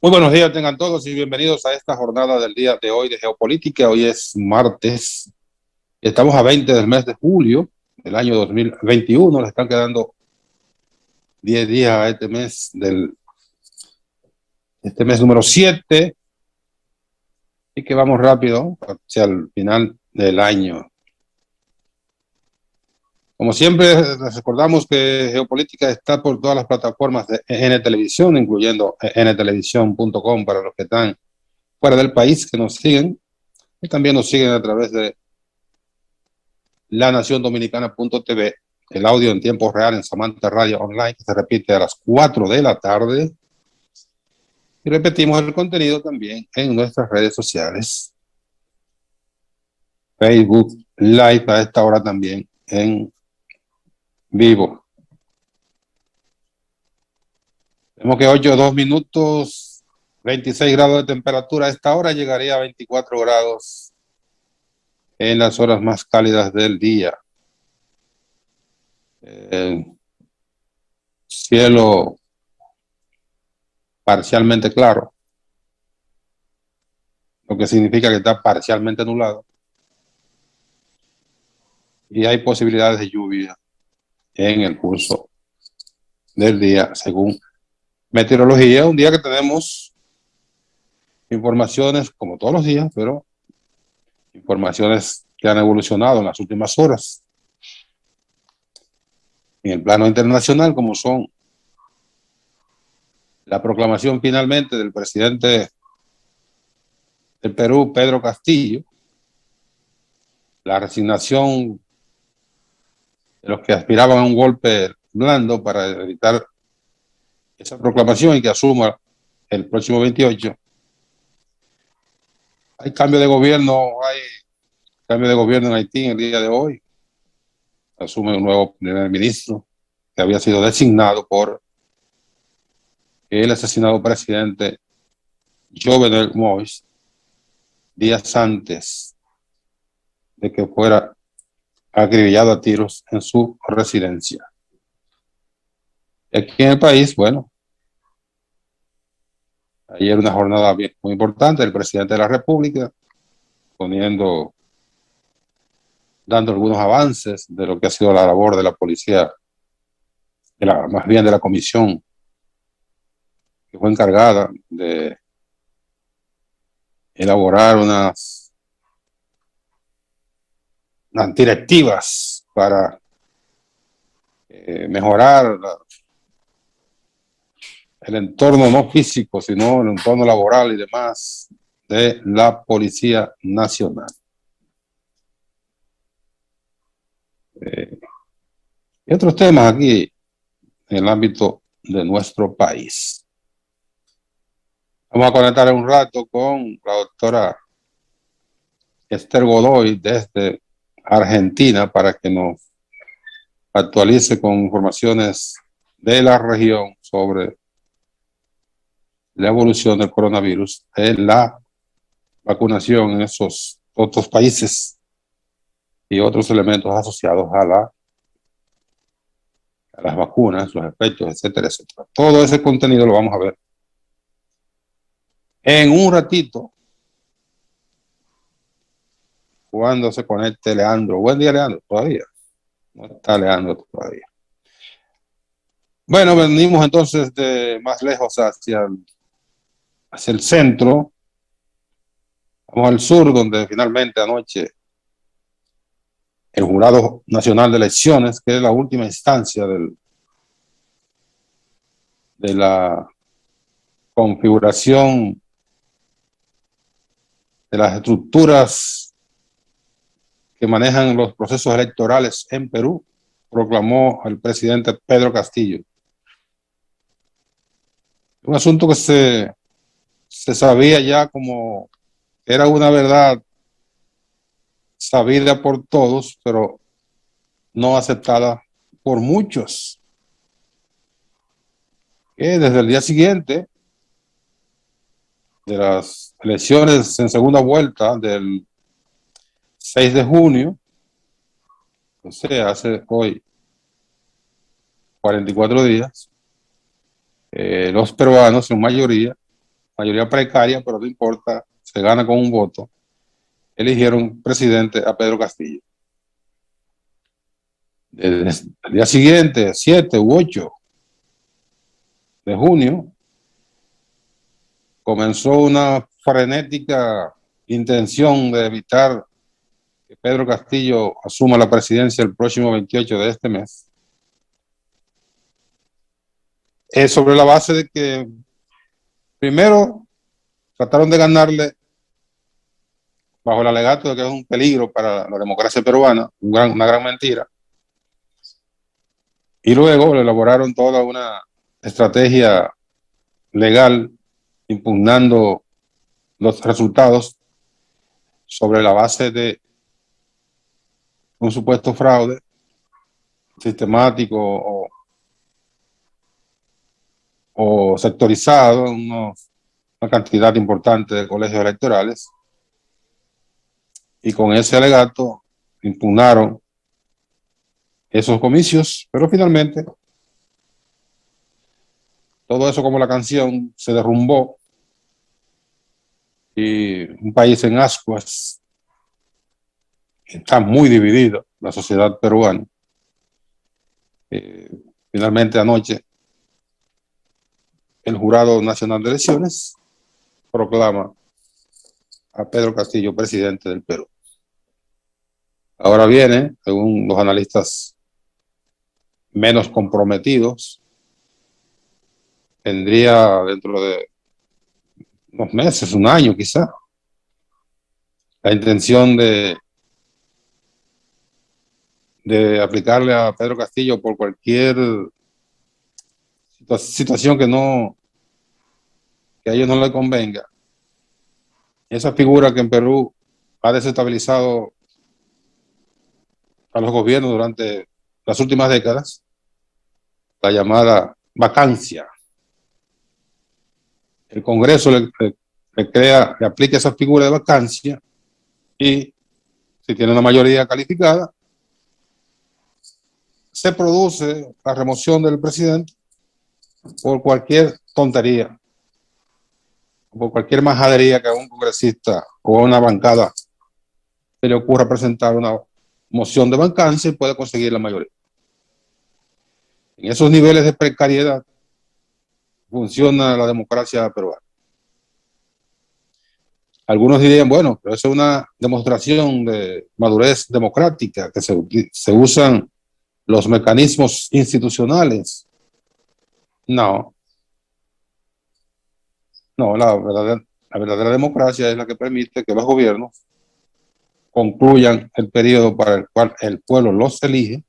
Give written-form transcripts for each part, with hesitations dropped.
Muy buenos días, tengan todos y bienvenidos a esta jornada del día de hoy de geopolítica. Hoy es martes, estamos a 20 del mes de julio del año 2021. Le están quedando 10 días a este mes número 7 y que vamos rápido hacia el final del año. Como siempre, les recordamos que Geopolítica está por todas las plataformas de N Televisión, incluyendo ntelevisión.com para los que están fuera del país, que nos siguen y también nos siguen a través de lanaciondominicana.tv, el audio en tiempo real en Samantha Radio Online, que se repite a las 4 de la tarde. Y repetimos el contenido también en nuestras redes sociales. Facebook Live a esta hora también en vivo. Tenemos que 8, 2 minutos, 26 grados de temperatura. A esta hora llegaría a 24 grados en las horas más cálidas del día. Cielo parcialmente claro, lo que significa que está parcialmente nublado. Y hay posibilidades de lluvia en el curso del día, según meteorología. Un día que tenemos informaciones, como todos los días, pero informaciones que han evolucionado en las últimas horas en el plano internacional, como son la proclamación finalmente del presidente del Perú, Pedro Castillo, la resignación de los que aspiraban a un golpe blando para evitar esa proclamación y que asuma el próximo 28. Hay cambio de gobierno en Haití en el día de hoy. Asume un nuevo primer ministro que había sido designado por el asesinado presidente Jovenel Moïse días antes de que fuera acribillado a tiros en su residencia. Aquí en el país, bueno, ayer una jornada muy importante, el presidente de la República dando algunos avances de lo que ha sido la labor de la policía, más bien de la comisión que fue encargada de elaborar unas directivas para mejorar el entorno no físico, sino el entorno laboral y demás de la Policía Nacional. Y otros temas aquí en el ámbito de nuestro país. Vamos a conectar un rato con la doctora Esther Godoy desde Argentina para que nos actualice con informaciones de la región sobre la evolución del coronavirus, la vacunación en esos otros países y otros elementos asociados a las vacunas, los efectos, etcétera, etcétera. Todo ese contenido lo vamos a ver en un ratito cuando se conecte Leandro. Buen día, Leandro, todavía. No está Leandro todavía. Bueno, venimos entonces de más lejos hacia el centro. Vamos al sur, donde finalmente anoche el Jurado Nacional de Elecciones, que es la última instancia de la configuración de las estructuras que manejan los procesos electorales en Perú, proclamó al presidente Pedro Castillo. Un asunto que se sabía ya como era una verdad sabida por todos, pero no aceptada por muchos. Que desde el día siguiente de las elecciones en segunda vuelta del 6 de junio, o sea, hace hoy 44 días, los peruanos en mayoría mayoría precaria, pero no importa, se gana con un voto, eligieron presidente a Pedro Castillo. El día siguiente, 7 u 8 de junio, comenzó una frenética intención de evitar que Pedro Castillo asuma la presidencia el próximo 28 de este mes. Es sobre la base de que primero trataron de ganarle bajo el alegato de que es un peligro para la democracia peruana, una gran mentira, y luego le elaboraron toda una estrategia legal impugnando los resultados sobre la base de un supuesto fraude sistemático o sectorizado en una cantidad importante de colegios electorales, y con ese alegato impugnaron esos comicios, pero finalmente todo eso, como la canción, se derrumbó y un país en ascuas. Está muy dividido la sociedad peruana. Finalmente anoche el Jurado Nacional de Elecciones proclama a Pedro Castillo presidente del Perú. Ahora viene, según los analistas menos comprometidos, tendría dentro de unos meses, un año quizá, la intención de aplicarle a Pedro Castillo por cualquier situación que a ellos no les convenga. Esa figura que en Perú ha desestabilizado a los gobiernos durante las últimas décadas, la llamada vacancia. El Congreso le aplica esa figura de vacancia y, si tiene una mayoría calificada, se produce la remoción del presidente por cualquier tontería, por cualquier majadería que a un congresista o a una bancada se le ocurra presentar una moción de vacancia y puede conseguir la mayoría. En esos niveles de precariedad funciona la democracia peruana. Algunos dirían, bueno, pero eso es una demostración de madurez democrática, que se usan los mecanismos institucionales. No, la verdadera democracia es la que permite que los gobiernos concluyan el periodo para el cual el pueblo los elige,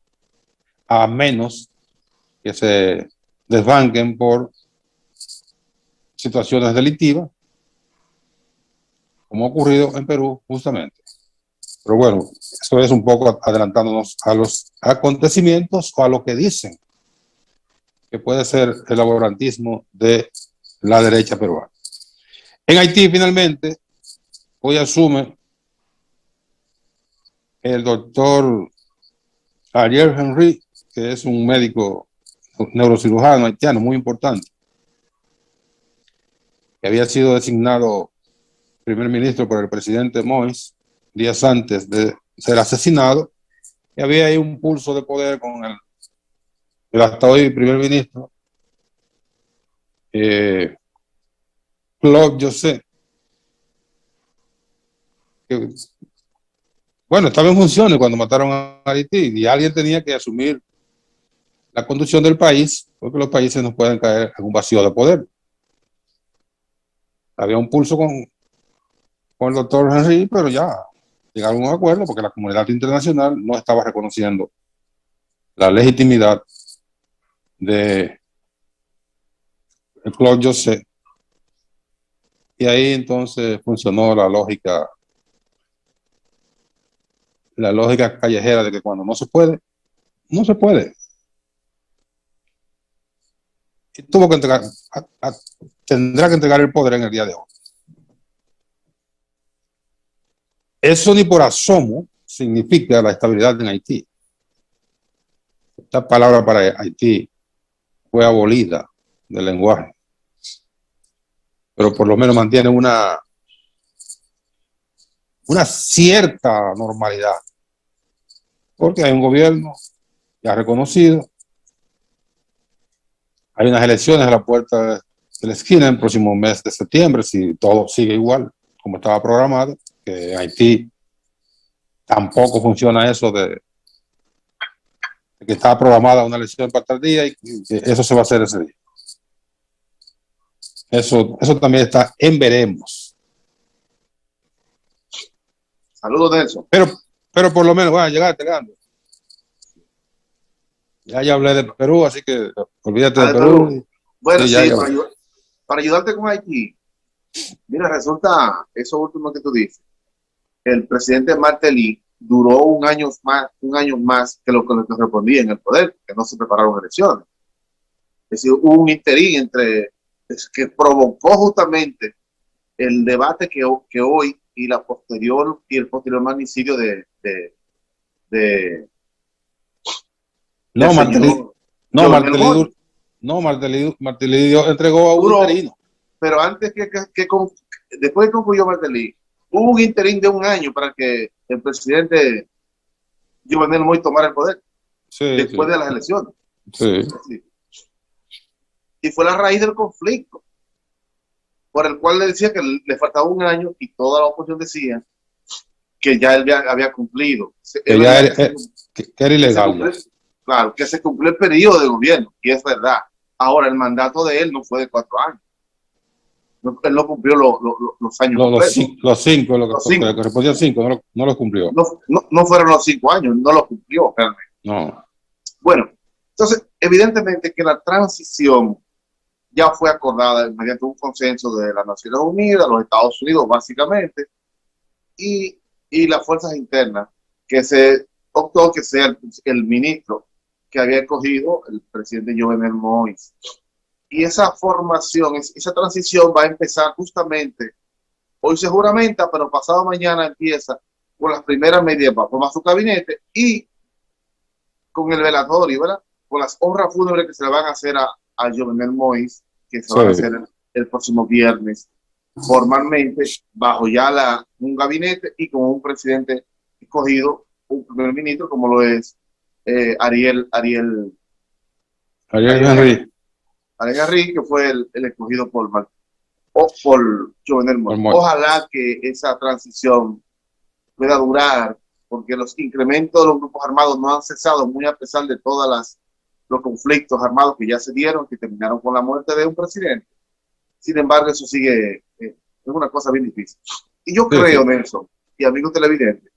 a menos que se desbanquen por situaciones delictivas, como ha ocurrido en Perú justamente. Pero bueno, eso es un poco adelantándonos a los acontecimientos o a lo que dicen que puede ser el laborantismo de la derecha peruana. En Haití, finalmente, hoy asume el doctor Ariel Henry, que es un médico neurocirujano haitiano muy importante, que había sido designado primer ministro por el presidente Moïse días antes de ser asesinado, y había ahí un pulso de poder con el hasta hoy primer ministro, Claude Joseph, que, bueno, estaba en funciones cuando mataron a Haití y alguien tenía que asumir la conducción del país, porque los países no pueden caer en un vacío de poder. Había un pulso con el doctor Henry, pero ya llegaron a un acuerdo porque la comunidad internacional no estaba reconociendo la legitimidad de Claude Joseph. Y ahí entonces funcionó la lógica callejera de que cuando no se puede, no se puede. Y tuvo que entregar, tendrá que entregar el poder en el día de hoy. Eso ni por asomo significa la estabilidad en Haití. Esta palabra para Haití fue abolida del lenguaje. pero por lo menos mantiene una cierta normalidad, porque hay un gobierno ya reconocido, hay unas elecciones a la puerta de la esquina en el próximo mes de septiembre, si todo sigue igual como estaba programado, que en Haití tampoco funciona eso de que estaba programada una elección para tal día y que eso se va a hacer ese día. Eso también está en veremos. Saludos, Nelson. Pero por lo menos, bueno, llegaste, Leandro. Ya hablé de Perú, así que olvídate de Perú. Bueno, sí, ya. Para ayudarte con Haití, mira, resulta eso último que tú dices. El presidente Martelly duró un año más que lo que le correspondía en el poder, que no se prepararon elecciones. Es decir, hubo un interín que provocó justamente el debate que hoy y el posterior magnicidio no, Martelly entregó a un interino. Pero antes después que concluyó Martelly, hubo un interín de un año para que el presidente Jovenel Moïse tomara el poder después de las elecciones. Sí. Y fue la raíz del conflicto, por el cual le decía que le faltaba un año y toda la oposición decía que ya él había cumplido. Que era ilegal. Claro, que se cumplió el periodo de gobierno, y es verdad. Ahora, el mandato de él no fue de 4 años. Él no cumplió los años. Los cinco, le correspondían 5, no los cumplió. No fueron los 5 años, no los cumplió realmente. No. Bueno, entonces, evidentemente que la transición ya fue acordada mediante un consenso de las Naciones Unidas, los Estados Unidos básicamente, y las fuerzas internas, que se optó que sea el ministro que había escogido el presidente Jovenel Moïse. Y esa formación, esa transición va a empezar justamente, hoy se juramenta, pero pasado mañana empieza con las primeras medidas para formar su gabinete y con el velatorio, ¿verdad? Con las honras fúnebres que se le van a hacer a Jovenel Moïse, que se van a hacer el próximo viernes, formalmente, bajo ya un gabinete y con un presidente escogido, un primer ministro, como lo es Ariel Henry, que fue el escogido por Jovenel Moïse. Ojalá que esa transición pueda durar, porque los incrementos de los grupos armados no han cesado, muy a pesar de todos los conflictos armados que ya se dieron, que terminaron con la muerte de un presidente. Sin embargo, eso sigue, es una cosa bien difícil. Y yo creo, Nelson, y amigos televidentes,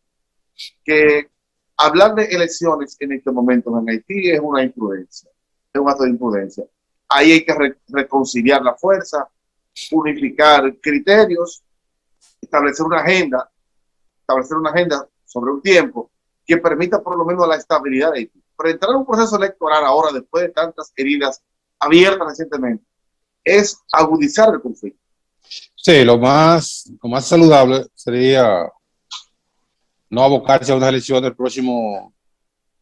que hablar de elecciones en este momento en Haití es una imprudencia, es un acto de imprudencia. Ahí hay que reconciliar la fuerza, unificar criterios, establecer una agenda sobre un tiempo que permita por lo menos la estabilidad de Haití. Pero entrar en un proceso electoral ahora, después de tantas heridas abiertas recientemente, es agudizar el conflicto. Sí, lo más saludable sería no abocarse a una elección el próximo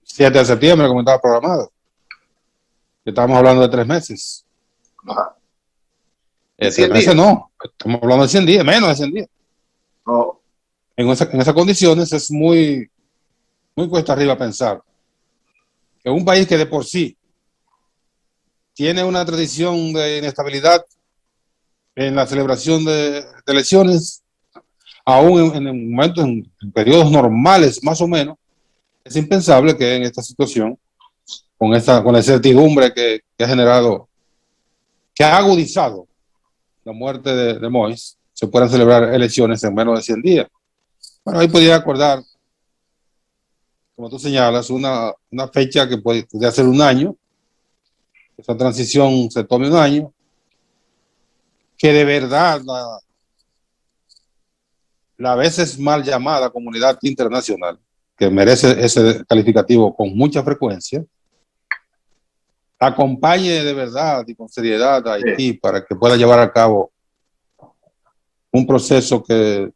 7 de septiembre, como estaba programado. Estamos hablando de 3 meses. Ajá. 3 meses no, estamos hablando de 100 días, menos de 100 días. No. En esas condiciones es muy cuesta arriba pensar que un país que de por sí tiene una tradición de inestabilidad en la celebración de elecciones, aún en periodos normales más o menos, es impensable que en esta situación, con la incertidumbre que ha generado, que ha agudizado la muerte de Moïse, se puedan celebrar elecciones en menos de 100 días. Bueno, ahí podría acordar, como tú señalas, una fecha que podría ser un año, que esa transición se tome un año, que de verdad la a veces mal llamada comunidad internacional, que merece ese calificativo con mucha frecuencia, acompañe de verdad y con seriedad a Haití para que pueda llevar a cabo un proceso que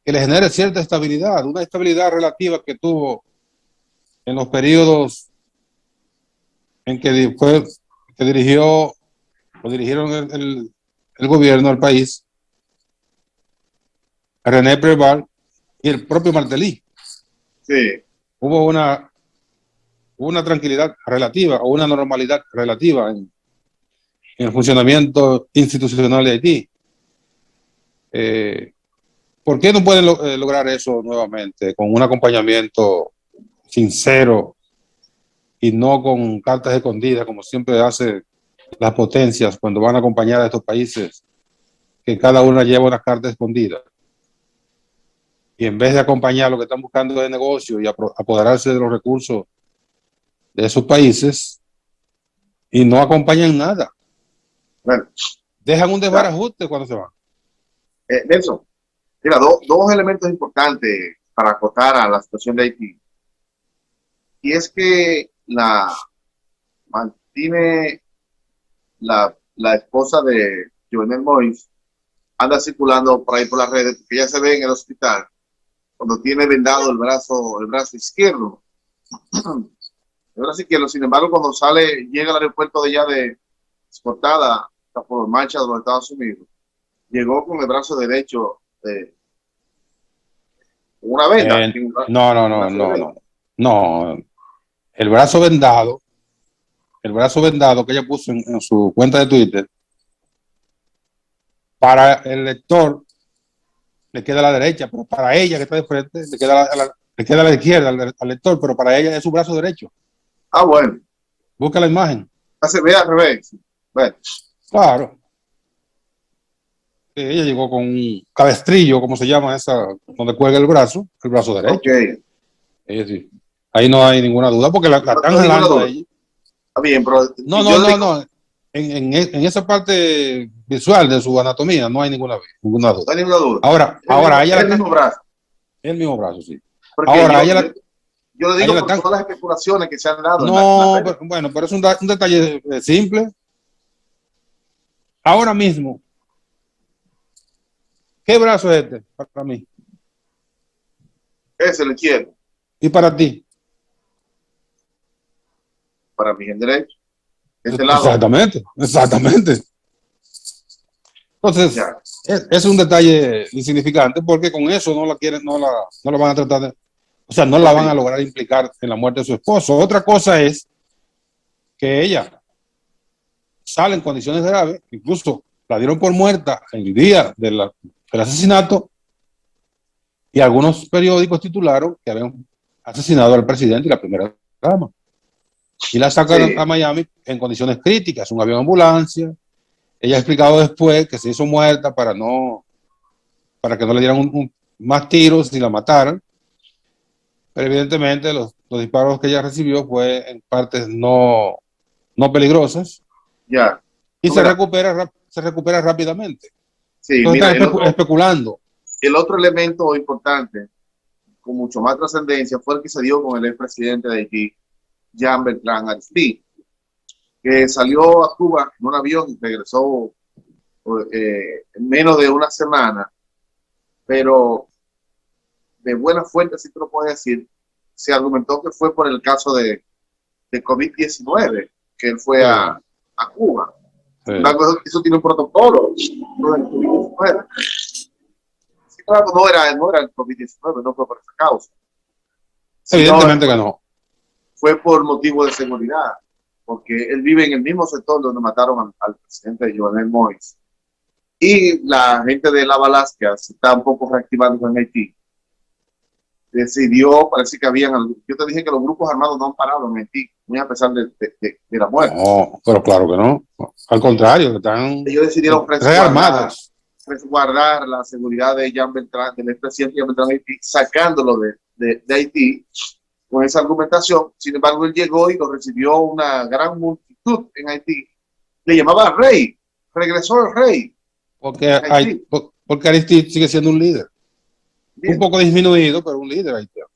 le genere cierta estabilidad, una estabilidad relativa que tuvo en los periodos en que dirigieron el gobierno del país, René Preval y el propio Martelly. Sí. Hubo una tranquilidad relativa o una normalidad relativa en el funcionamiento institucional de Haití. ¿Por qué no pueden lograr eso nuevamente con un acompañamiento sincero y no con cartas escondidas como siempre hace las potencias cuando van a acompañar a estos países, que cada una lleva una carta escondida? Y en vez de acompañar, lo que están buscando es negocio y apoderarse de los recursos de esos países, y no acompañan nada. Bueno, dejan un desbarajuste cuando se van. Nelson, mira, dos elementos importantes para acotar a la situación de Haití. Y es que mantiene la esposa de Jovenel Moïse, anda circulando por ahí por las redes, que ya se ve en el hospital, cuando tiene vendado el brazo izquierdo. El brazo izquierdo, sin embargo, cuando llega al aeropuerto de allá de exportada por marcha de los Estados Unidos, llegó con el brazo derecho una venda. No. El brazo vendado que ella puso en su cuenta de Twitter, para el lector le queda a la derecha, pero para ella que está de frente le queda a la izquierda al lector, pero para ella es su brazo derecho. Ah, bueno. Busca la imagen. Se ve al revés. Bueno. Claro. Ella llegó con un cabestrillo, como se llama esa, donde cuelga el brazo derecho. Okay. Sí. Ahí no hay ninguna duda, porque la están jalando ahí. Está bien, pero no. En esa parte visual de su anatomía no hay ninguna duda. No hay ninguna duda. Ahora ella el mismo brazo. El mismo brazo, sí. Porque ahora yo le digo por todas las especulaciones que se han dado. No, pero es un detalle simple. Ahora mismo, ¿qué brazo es este para mí? Es el izquierdo. ¿Y para ti? Para mí el derecho. Este lado. Exactamente. Entonces, es un detalle insignificante, porque con eso no la van a tratar de, no la van a lograr implicar en la muerte de su esposo. Otra cosa es que ella sale en condiciones graves, incluso la dieron por muerta el día del asesinato, y algunos periódicos titularon que habían asesinado al presidente y la primera dama. Y la sacaron a Miami en condiciones críticas, un avión ambulancia. Ella ha explicado después que se hizo muerta para que no le dieran más tiros y la mataran. Pero evidentemente los disparos que ella recibió fue en partes no peligrosas. Ya. Y se recupera rápidamente. Sí, entonces están especulando. El otro elemento importante, con mucho más trascendencia, fue el que se dio con el expresidente de Haití, Jean Bertrand Aristide, que salió a Cuba en un avión y regresó en menos de una semana, pero de buena fuente, si te lo puedo decir, se argumentó que fue por el caso de COVID-19, que él fue a Cuba. Sí. Eso tiene un protocolo. Claro, no era el COVID-19, no fue por esa causa. Evidentemente que no. Fue por motivo de seguridad, porque él vive en el mismo sector donde mataron al presidente Jovenel Moïse. Y la gente de la Balasca se está un poco reactivando en Haití. Decidió, parece que yo te dije que los grupos armados no han parado en Haití, muy a pesar de la muerte. No, pero claro que no. Al contrario, ellos decidieron resguardar la seguridad de Jean Bertrand, del expresidente Jean Bertrand Haití, sacándolo de Haití con esa argumentación. Sin embargo, él llegó y lo recibió una gran multitud en Haití. Le llamaba rey, regresó el rey. Porque Aristide sigue siendo un líder. Bien. Un poco disminuido, pero un líder haitiano.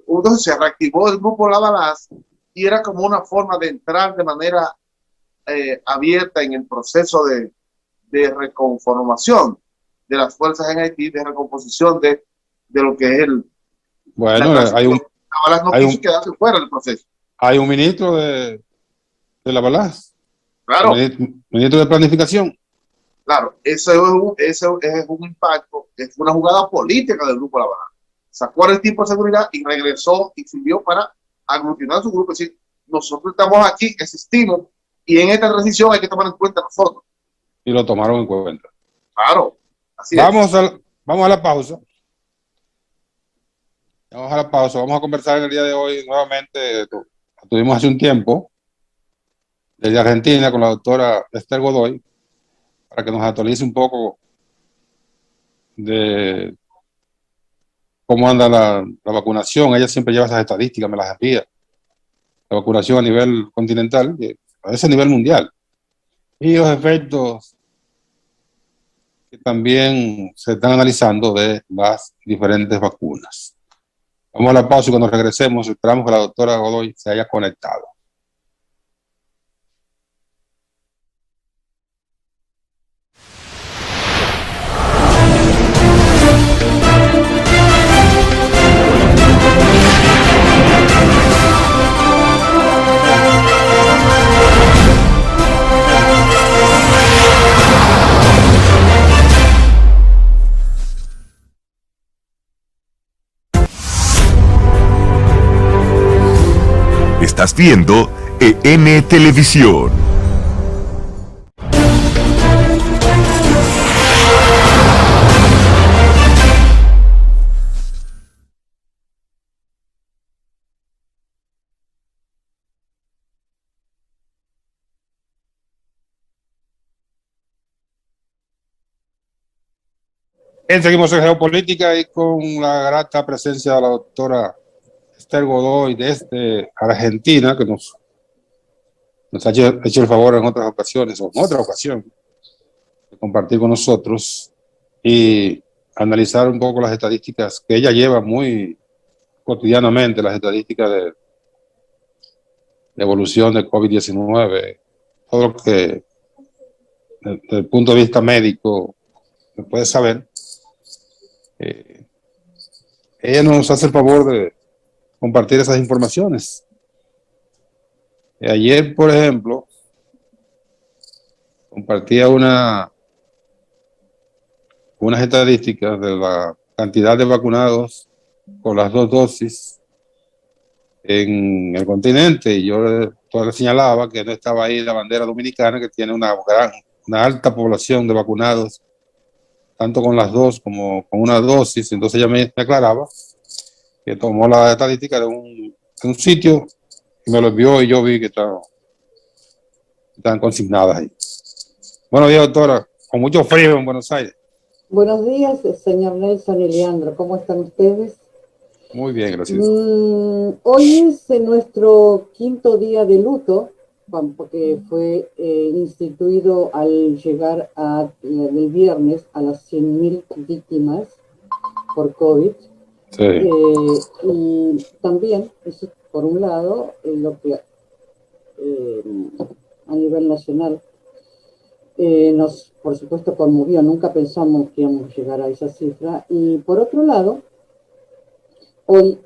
Entonces se reactivó el grupo La Balaz y era como una forma de entrar de manera abierta en el proceso de reconformación de las fuerzas en Haití, de recomposición de lo que es el... Bueno, La Balaz no quiso quedarse fuera del proceso. Hay un ministro de La Balaz. Claro. Ministro de Planificación. Claro, eso es un impacto, es una jugada política del Grupo La Banana. Sacó al equipo de seguridad y regresó y sirvió para aglutinar su grupo. Es decir, nosotros estamos aquí, existimos, y en esta transición hay que tomar en cuenta nosotros. Y lo tomaron en cuenta. Claro, así vamos es. Vamos a la pausa. Vamos a la pausa. Vamos a conversar en el día de hoy nuevamente. Tuvimos hace un tiempo desde Argentina con la doctora Esther Godoy para que nos actualice un poco de cómo anda la vacunación. Ella siempre lleva esas estadísticas, me las envía. La vacunación a nivel continental, a ese nivel mundial. Y los efectos que también se están analizando de las diferentes vacunas. Vamos a la pausa y cuando regresemos esperamos que la doctora Godoy se haya conectado. Estás viendo EN Televisión. Bien, seguimos en geopolítica y con la grata presencia de la doctora Esther Godoy desde Argentina, que nos ha hecho el favor en otras ocasiones, o en otra ocasión, de compartir con nosotros y analizar un poco las estadísticas que ella lleva muy cotidianamente, las estadísticas de evolución del COVID-19, todo lo que desde el punto de vista médico se puede saber. Ella nos hace el favor de compartir esas informaciones. Ayer, por ejemplo, compartía unas estadísticas de la cantidad de vacunados con las 2 dosis en el continente, y yo le señalaba que no estaba ahí la bandera dominicana, que tiene una alta población de vacunados, tanto con las 2 como con una dosis. Entonces ella me aclaraba que tomó la estadística de un sitio y me lo envió y yo vi que estaban consignadas ahí. Buenos días, doctora. Con mucho frío en Buenos Aires. Buenos días, señor Nelson y Leandro. ¿Cómo están ustedes? Muy bien, gracias. Hoy es nuestro 5.º día de luto, porque fue instituido al llegar el viernes a las 100.000 víctimas por COVID. Sí. Y también, eso por un lado, lo que a nivel nacional nos, por supuesto, conmovió. Nunca pensamos que íbamos a llegar a esa cifra. Y por otro lado, hoy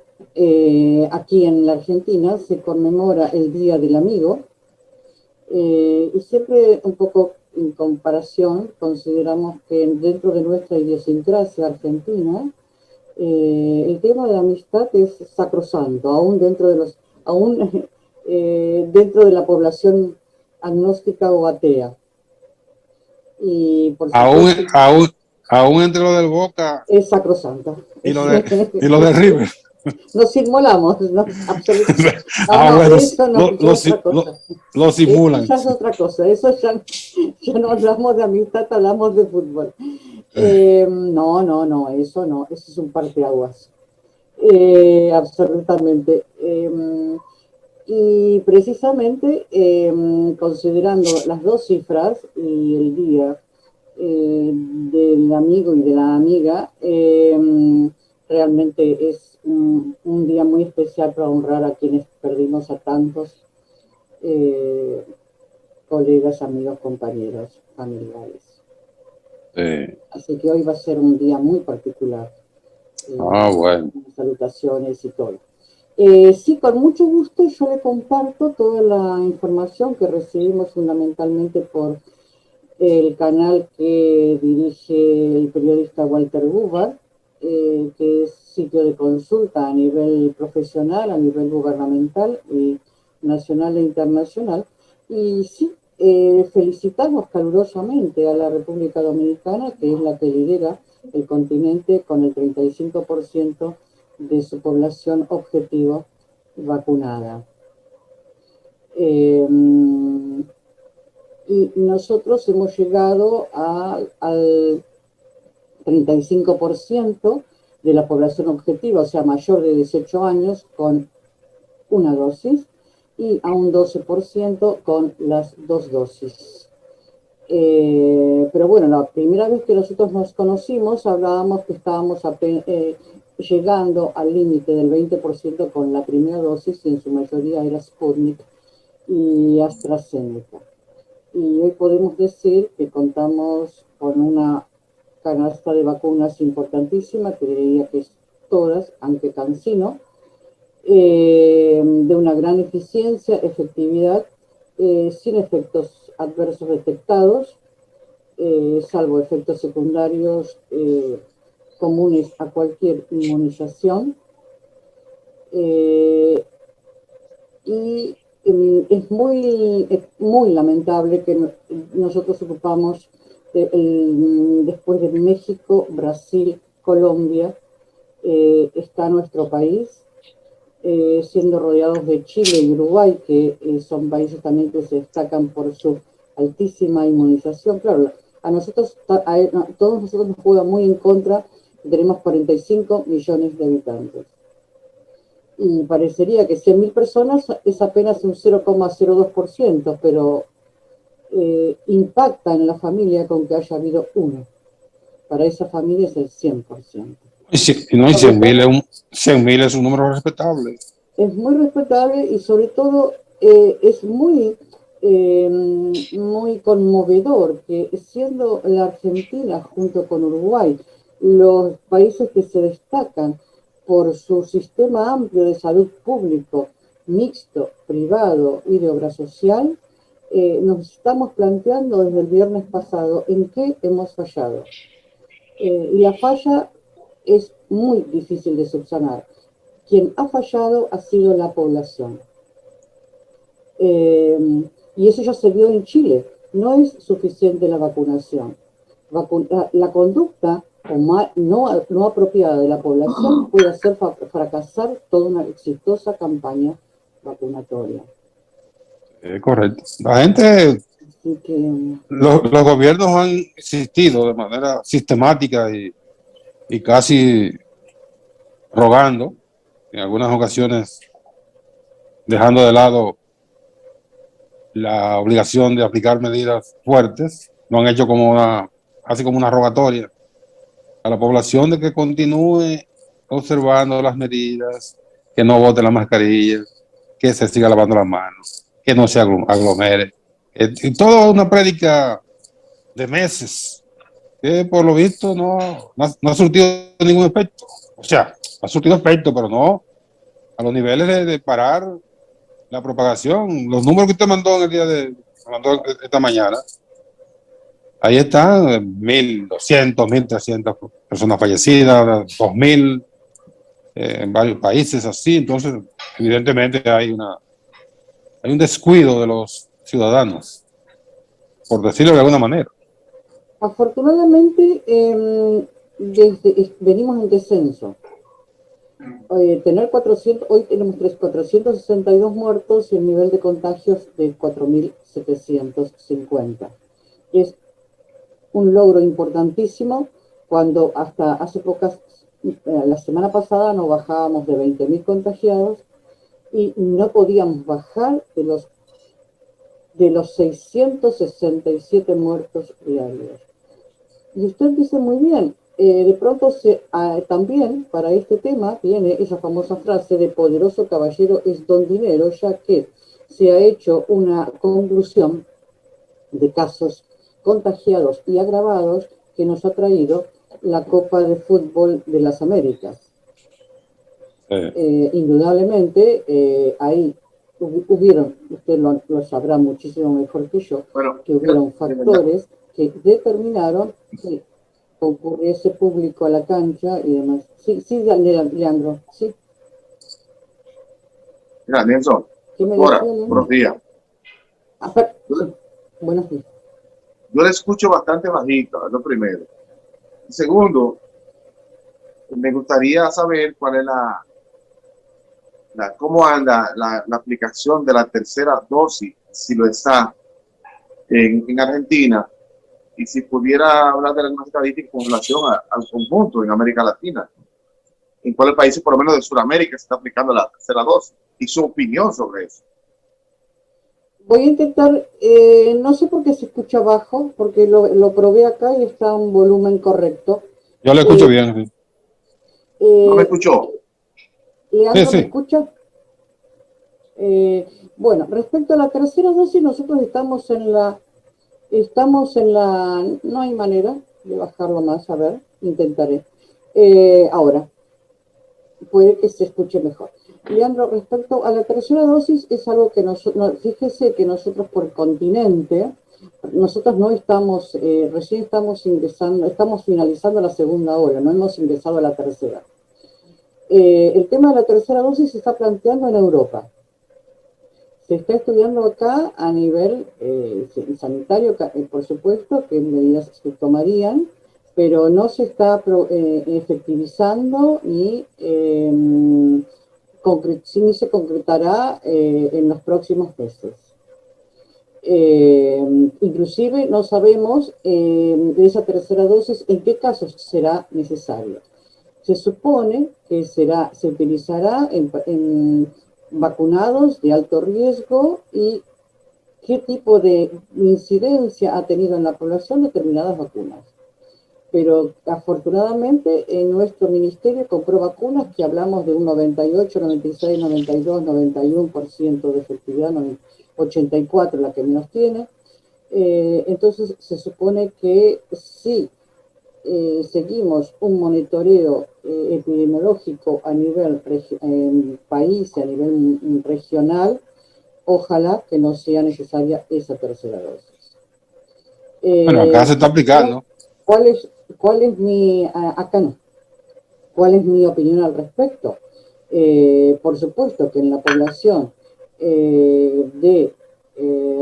aquí en la Argentina se conmemora el Día del Amigo, y siempre un poco en comparación consideramos que dentro de nuestra idiosincrasia argentina el tema de la amistad es sacrosanto, aún dentro de la población agnóstica o atea. Y por supuesto, aún entre lo del Boca es sacrosanta. y lo de River. Nos inmolamos, ¿no? Absolutamente. Bueno, eso no es otra cosa. Lo simulan. Eso ya es otra cosa. Eso ya no hablamos de amistad, hablamos de fútbol. No, eso no. Eso es un parteaguas. Absolutamente. Y precisamente, considerando las 2 cifras y el día del amigo y de la amiga, realmente es un día muy especial para honrar a quienes perdimos a tantos colegas, amigos, compañeros, familiares. Así que hoy va a ser un día muy particular. Bueno. Salutaciones y todo. Sí, con mucho gusto yo le comparto toda la información que recibimos fundamentalmente por el canal que dirige el periodista Walter Bubar, que es sitio de consulta a nivel profesional, a nivel gubernamental, y nacional e internacional. Y sí, felicitamos calurosamente a la República Dominicana, que es la que lidera el continente con el 35% de su población objetivo vacunada. Y nosotros hemos llegado al 35% de la población objetiva, o sea, mayor de 18 años, con una dosis, y a un 12% con las 2 dosis. Pero bueno, la primera vez que nosotros nos conocimos, hablábamos que estábamos llegando al límite del 20% con la primera dosis, y en su mayoría era Sputnik y AstraZeneca. Y hoy podemos decir que contamos con una canasta de vacunas importantísima, que diría que es todas, aunque CanSino, de una gran eficiencia, efectividad, sin efectos adversos detectados, salvo efectos secundarios comunes a cualquier inmunización. Y es muy lamentable que nosotros ocupamos después de México, Brasil, Colombia, está nuestro país, siendo rodeados de Chile y Uruguay, que son países también que se destacan por su altísima inmunización. Claro, todos nosotros nos juega muy en contra, tenemos 45 millones de habitantes. Y parecería que 100.000 personas es apenas un 0,02%, pero impacta en la familia con que haya habido uno. Para esa familia es el 100%. Y no, y 100.000 es un número respetable. Es muy respetable y sobre todo es muy conmovedor que, siendo la Argentina junto con Uruguay los países que se destacan por su sistema amplio de salud público, mixto, privado y de obra social, nos estamos planteando desde el viernes pasado en qué hemos fallado. Y la falla es muy difícil de subsanar. Quien ha fallado ha sido la población. Y eso ya se vio en Chile. No es suficiente la vacunación. La conducta no apropiada de la población puede hacer fracasar toda una exitosa campaña vacunatoria. Correcto. La gente, los gobiernos han insistido de manera sistemática y casi rogando, en algunas ocasiones dejando de lado la obligación de aplicar medidas fuertes, lo han hecho así como una rogatoria a la población de que continúe observando las medidas, que no bote la mascarilla, que se siga lavando las manos, que no se aglomere. Y todo una prédica de meses, que por lo visto no ha surtido ningún efecto. O sea, ha surtido efecto, pero no a los niveles de parar la propagación. Los números que usted mandó mandó esta mañana, ahí están 1.200, 1.300 personas fallecidas, 2.000 en varios países así. Entonces, evidentemente hay un descuido de los ciudadanos, por decirlo de alguna manera. Afortunadamente, venimos en descenso. Hoy tenemos 462 muertos y el nivel de contagios de 4.750. Es un logro importantísimo cuando hasta hace la semana pasada no bajábamos de 20.000 contagiados y no podíamos bajar de los 667 muertos diarios. Y usted dice muy bien, de pronto también para este tema viene esa famosa frase de poderoso caballero es don dinero, ya que se ha hecho una conclusión de casos contagiados y agravados que nos ha traído la Copa de Fútbol de las Américas. Indudablemente, ahí hubieron, usted lo sabrá muchísimo mejor que yo, que hubieron factores que determinaron que concurriese público a la cancha y demás. Sí, sí, Leandro, sí. Mira, Nelson, ¿Qué me ahora, decía, Leandro? buenos días. Sí. Buenos días. Yo le escucho bastante bajito, es lo primero. Segundo, me gustaría saber cuál es cómo anda la aplicación de la tercera dosis, si lo está en Argentina, y si pudiera hablar de alguna estadística con relación al conjunto en América Latina, en cuáles países, por lo menos de Sudamérica, se está aplicando la tercera dosis, y su opinión sobre eso. Voy a intentar, no sé por qué se escucha bajo, porque lo probé acá y está en volumen correcto. Yo lo escucho bien. ¿No me escuchó? Leandro, Sí. ¿me escucha? Bueno, respecto a la tercera dosis, nosotros estamos en la, no hay manera de bajarlo más, a ver, intentaré. Ahora, puede que se escuche mejor. Leandro, respecto a la tercera dosis, es algo que fíjese que nosotros por continente, nosotros no estamos, recién estamos ingresando, estamos finalizando la segunda ola, no hemos ingresado a la tercera. El tema de la tercera dosis se está planteando en Europa. Se está estudiando acá a nivel sanitario, por supuesto, qué medidas se tomarían, pero no se está efectivizando ni se concretará en los próximos meses. Inclusive no sabemos de esa tercera dosis en qué casos será necesario. Se supone que se utilizará en vacunados de alto riesgo y qué tipo de incidencia ha tenido en la población determinadas vacunas. Pero afortunadamente en nuestro ministerio compró vacunas que hablamos de un 98, 96, 92, 91% de efectividad, 84% la que menos tiene. Entonces se supone que sí. Seguimos un monitoreo epidemiológico a nivel país, a nivel regional, ojalá que no sea necesaria esa tercera dosis. Bueno, acá se está aplicando. ¿Cuál es mi, acá no, cuál es mi opinión al respecto? Por supuesto que en la población de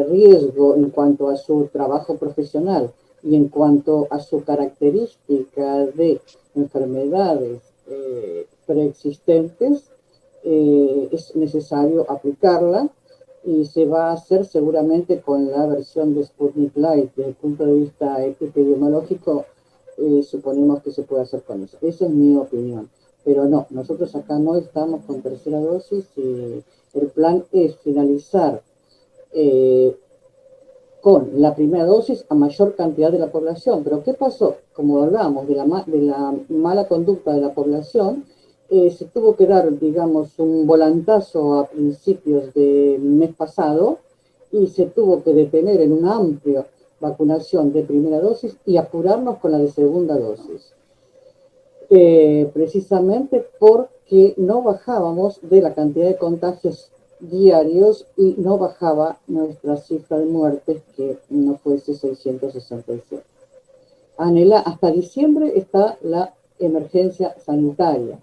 riesgo en cuanto a su trabajo profesional, y en cuanto a su característica de enfermedades preexistentes, es necesario aplicarla y se va a hacer seguramente con la versión de Sputnik Light. Desde el punto de vista epidemiológico, suponemos que se puede hacer con eso. Esa es mi opinión. Pero no, nosotros acá no estamos con tercera dosis. El plan es finalizar con la primera dosis a mayor cantidad de la población. Pero ¿qué pasó? Como hablábamos de la mala conducta de la población, se tuvo que dar, digamos, un volantazo a principios del mes pasado y se tuvo que detener en una amplia vacunación de primera dosis y apurarnos con la de segunda dosis. Precisamente porque no bajábamos de la cantidad de contagios diarios y no bajaba nuestra cifra de muertes, que no fuese 667. Hasta diciembre está la emergencia sanitaria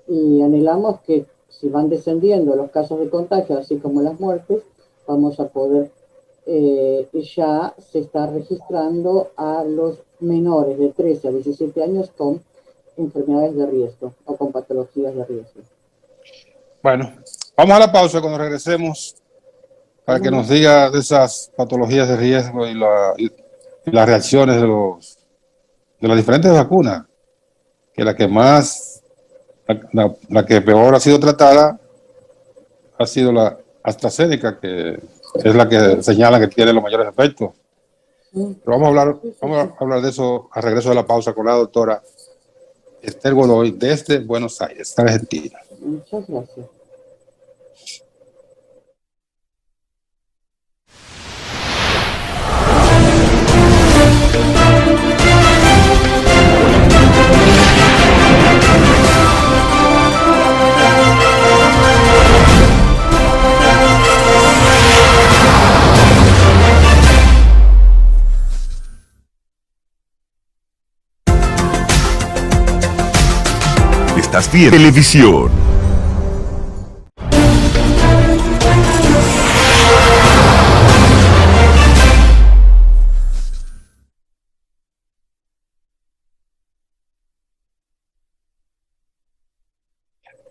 y anhelamos que si van descendiendo los casos de contagio así como las muertes, vamos a poder, ya se está registrando a los menores de 13 a 17 años con enfermedades de riesgo o con patologías de riesgo. Bueno, vamos a la pausa cuando regresemos para que nos diga de esas patologías de riesgo y las reacciones de las diferentes vacunas, que la que más, la que peor ha sido tratada ha sido la AstraZeneca, que es la que señala que tiene los mayores efectos. Pero vamos a hablar de eso al regreso de la pausa con la doctora Esther Godoy desde Buenos Aires, Argentina. Muchas gracias. viendo televisión.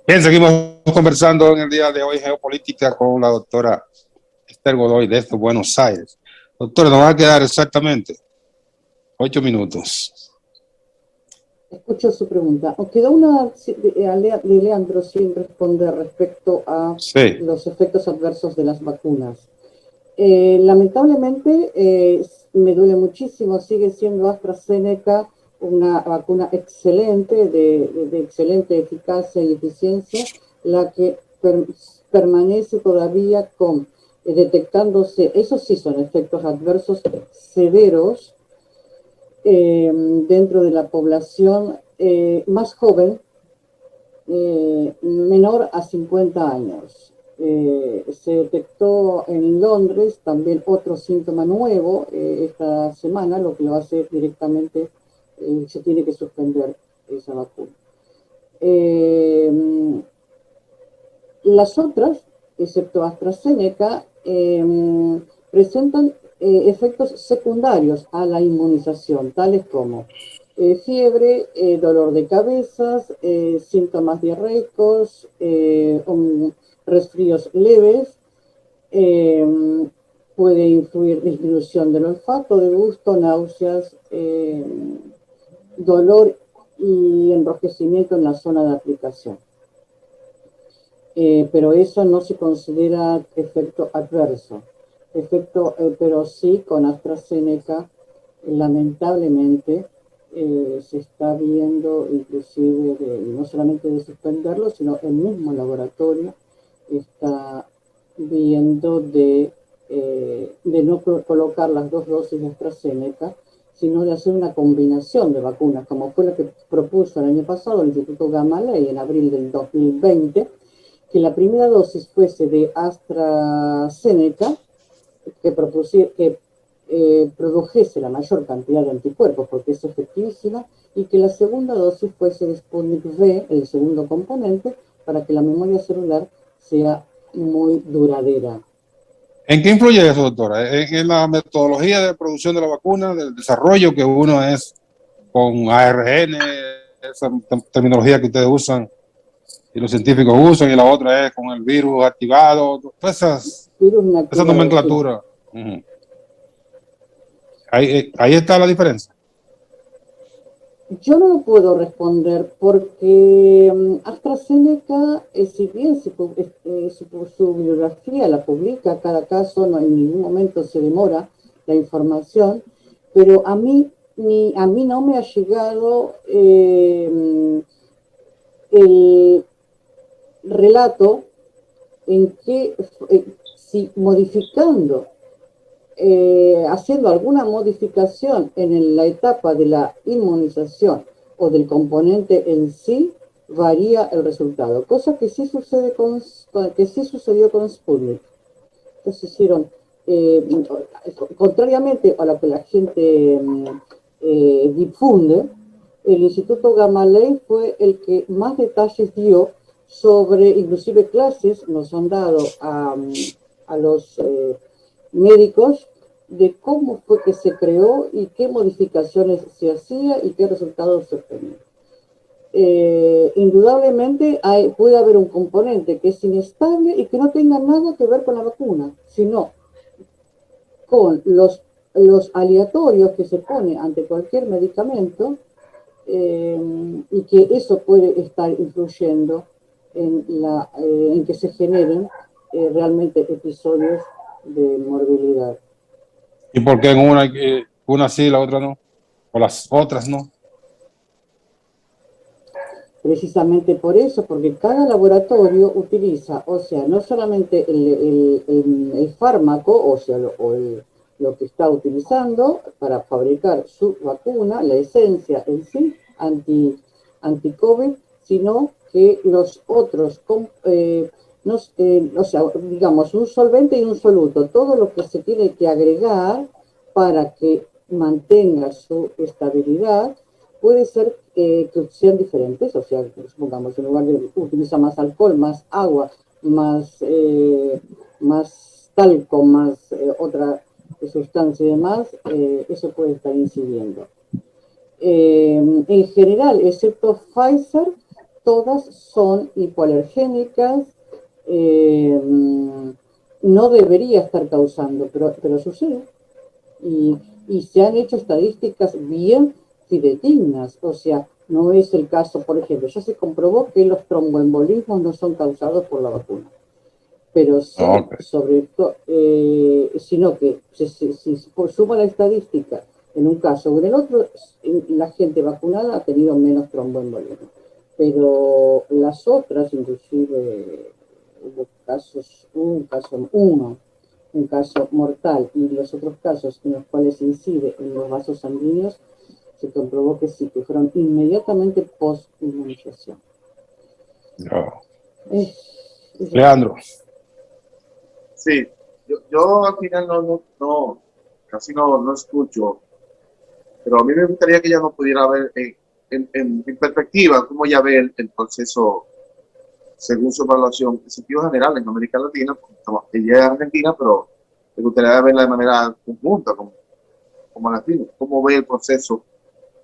Bien, seguimos conversando en el día de hoy geopolítica con la doctora Esther Godoy desde Buenos Aires. Doctora, nos va a quedar exactamente 8 minutos. Escucho su pregunta. Os quedó una de Leandro sin responder respecto a los efectos adversos de las vacunas. Lamentablemente, me duele muchísimo, sigue siendo AstraZeneca una vacuna excelente, de excelente eficacia y eficiencia, la que permanece todavía detectándose, esos sí son efectos adversos severos dentro de la población más joven, menor a 50 años. Se detectó en Londres también otro síntoma nuevo esta semana, lo que lo hace directamente, se tiene que suspender esa vacuna. Las otras, excepto AstraZeneca, presentan efectos secundarios a la inmunización, tales como fiebre, dolor de cabezas, síntomas diarreicos, resfríos leves, puede influir disminución del olfato, del gusto, náuseas, dolor y enrojecimiento en la zona de aplicación. Pero eso no se considera efecto adverso. Pero sí, con AstraZeneca, lamentablemente, se está viendo, inclusive, no solamente de suspenderlo, sino el mismo laboratorio está viendo de no colocar las 2 dosis de AstraZeneca, sino de hacer una combinación de vacunas, como fue lo que propuso el año pasado el Instituto Gamaleya en abril del 2020, que la primera dosis fuese de AstraZeneca, que produjese la mayor cantidad de anticuerpos, porque es efectivísima, y que la segunda dosis fuese de Sputnik V, el segundo componente, para que la memoria celular sea muy duradera. ¿En qué influye eso, doctora? ¿En la metodología de producción de la vacuna, del desarrollo, que uno es con ARN, esa terminología que ustedes usan y los científicos usan, y la otra es con el virus activado, todas esa nomenclatura? Sí. Ahí está la diferencia. Yo no lo puedo responder porque AstraZeneca, si bien su bibliografía la publica, cada caso en ningún momento se demora la información, pero a mí no me ha llegado el relato en que si modificando, haciendo alguna modificación en la etapa de la inmunización o del componente en sí, varía el resultado, cosa que sí sucedió con Sputnik. Entonces hicieron, contrariamente a lo que la gente difunde, el Instituto Gamaleya fue el que más detalles dio sobre, inclusive clases nos han dado a los médicos, de cómo fue que se creó y qué modificaciones se hacía y qué resultados se obtenían. Indudablemente puede haber un componente que es inestable y que no tenga nada que ver con la vacuna, sino con los aleatorios que se pone ante cualquier medicamento, y que eso puede estar influyendo en que se generen realmente episodios de morbilidad. ¿Y por qué en una sí y la otra no? ¿O las otras no? Precisamente por eso, porque cada laboratorio utiliza, o sea, no solamente el fármaco, o sea, lo que está utilizando para fabricar su vacuna, la esencia en sí, anti-COVID, sino que los otros, o sea, digamos, un solvente y un soluto, todo lo que se tiene que agregar para que mantenga su estabilidad, puede ser que sean diferentes, o sea, supongamos, en lugar de utilizar más alcohol, más agua, más talco, más otra sustancia y demás, eso puede estar incidiendo. En general, excepto Pfizer, todas son hipoalergénicas, no debería estar causando, pero sucede. Y se han hecho estadísticas bien fidedignas, o sea, no es el caso, por ejemplo, ya se comprobó que los tromboembolismos no son causados por la vacuna, pero sí, sobre todo, sino que si suma la estadística en un caso o en el otro, la gente vacunada ha tenido menos tromboembolismo, pero las otras, inclusive hubo casos, un caso mortal y los otros casos en los cuales incide en los vasos sanguíneos, se comprobó que sí, que fueron inmediatamente post-inmunización. No. Leandro. Sí, yo al final casi no escucho, pero a mí me gustaría que ella nos pudiera ver en perspectiva cómo ella ve el proceso según su evaluación en sentido general en América Latina, porque ella es argentina, pero me gustaría verla de manera conjunta como latino, cómo ve el proceso,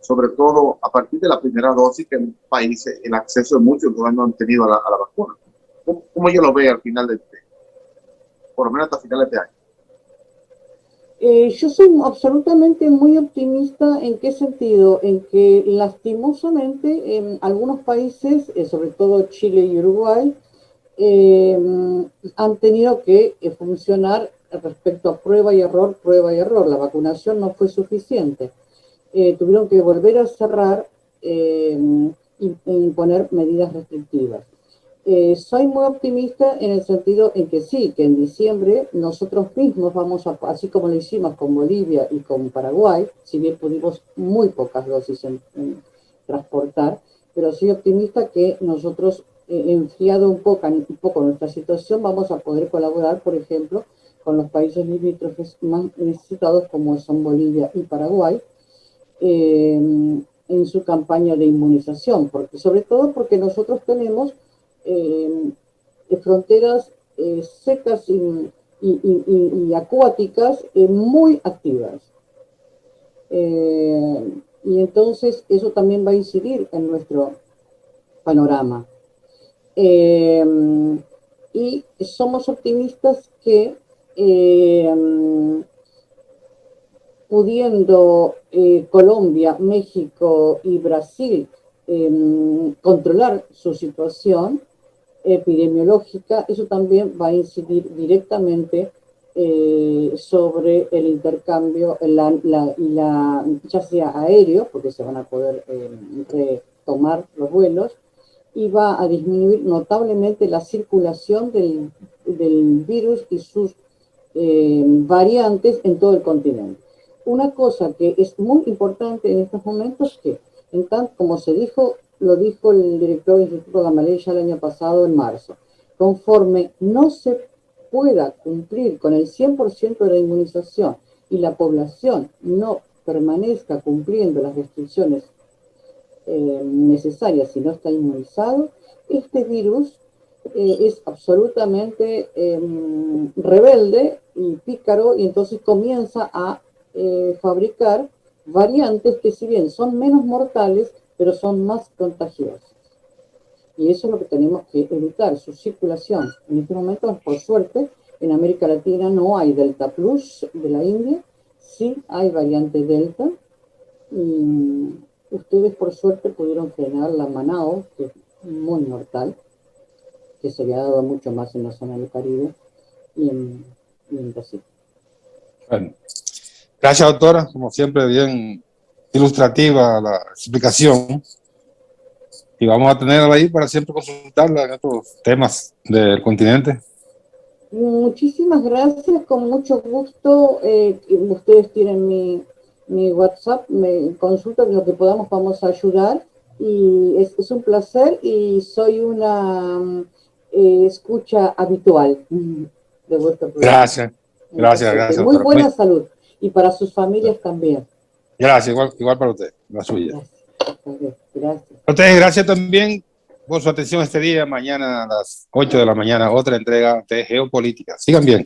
sobre todo a partir de la primera dosis, que en países el acceso de muchos todavía no han tenido a la vacuna. ¿Cómo ella lo ve al final por lo menos hasta finales de año? Yo soy absolutamente muy optimista. ¿En qué sentido? En que lastimosamente en algunos países, sobre todo Chile y Uruguay, han tenido que funcionar respecto a prueba y error. La vacunación no fue suficiente. Tuvieron que volver a cerrar y imponer medidas restrictivas. Soy muy optimista en el sentido en que sí, que en diciembre nosotros mismos vamos a, así como lo hicimos con Bolivia y con Paraguay, si bien pudimos muy pocas dosis en transportar, pero soy optimista que nosotros, enfriado un poco nuestra situación, vamos a poder colaborar, por ejemplo, con los países limítrofes más necesitados como son Bolivia y Paraguay, en su campaña de inmunización, porque sobre todo porque nosotros tenemos fronteras secas y acuáticas muy activas. Y entonces eso también va a incidir en nuestro panorama. Y somos optimistas que pudiendo Colombia, México y Brasil controlar su situación epidemiológica, eso también va a incidir directamente sobre el intercambio, ya sea aéreo, porque se van a poder retomar los vuelos, y va a disminuir notablemente la circulación del virus y sus variantes en todo el continente. Una cosa que es muy importante en estos momentos, que en tanto, como lo dijo el director del Instituto Gamaleya el año pasado, en marzo, conforme no se pueda cumplir con el 100% de la inmunización y la población no permanezca cumpliendo las restricciones necesarias si no está inmunizado, este virus es absolutamente rebelde y pícaro, y entonces comienza a fabricar variantes que, si bien son menos mortales, pero son más contagiosas. Y eso es lo que tenemos que evitar, su circulación. En este momento, por suerte, en América Latina no hay Delta Plus de la India, sí hay variante Delta, y ustedes por suerte pudieron frenar la Manaus, que es muy mortal, que se había dado mucho más en la zona del Caribe y en Brasil. Bueno, gracias, doctora. Como siempre, bien ilustrativa la explicación. Y vamos a tenerla ahí para siempre consultarla en estos temas del continente. Muchísimas gracias, con mucho gusto. Ustedes tienen mi WhatsApp, me consultan, lo que podamos vamos a ayudar. Y es un placer, y soy una escucha habitual de vuestro programa. Gracias. Muy buena salud, y para sus familias también. Gracias, igual para usted, la suya. Gracias. Gracias. A ustedes, gracias también por su atención este día. Mañana a las 8 de la mañana, otra entrega de Geopolítica. Sigan bien.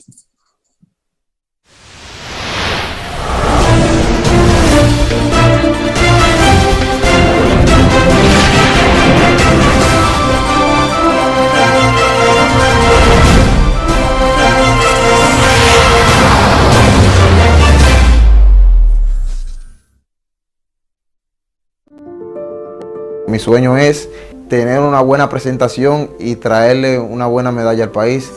Mi sueño es tener una buena presentación y traerle una buena medalla al país.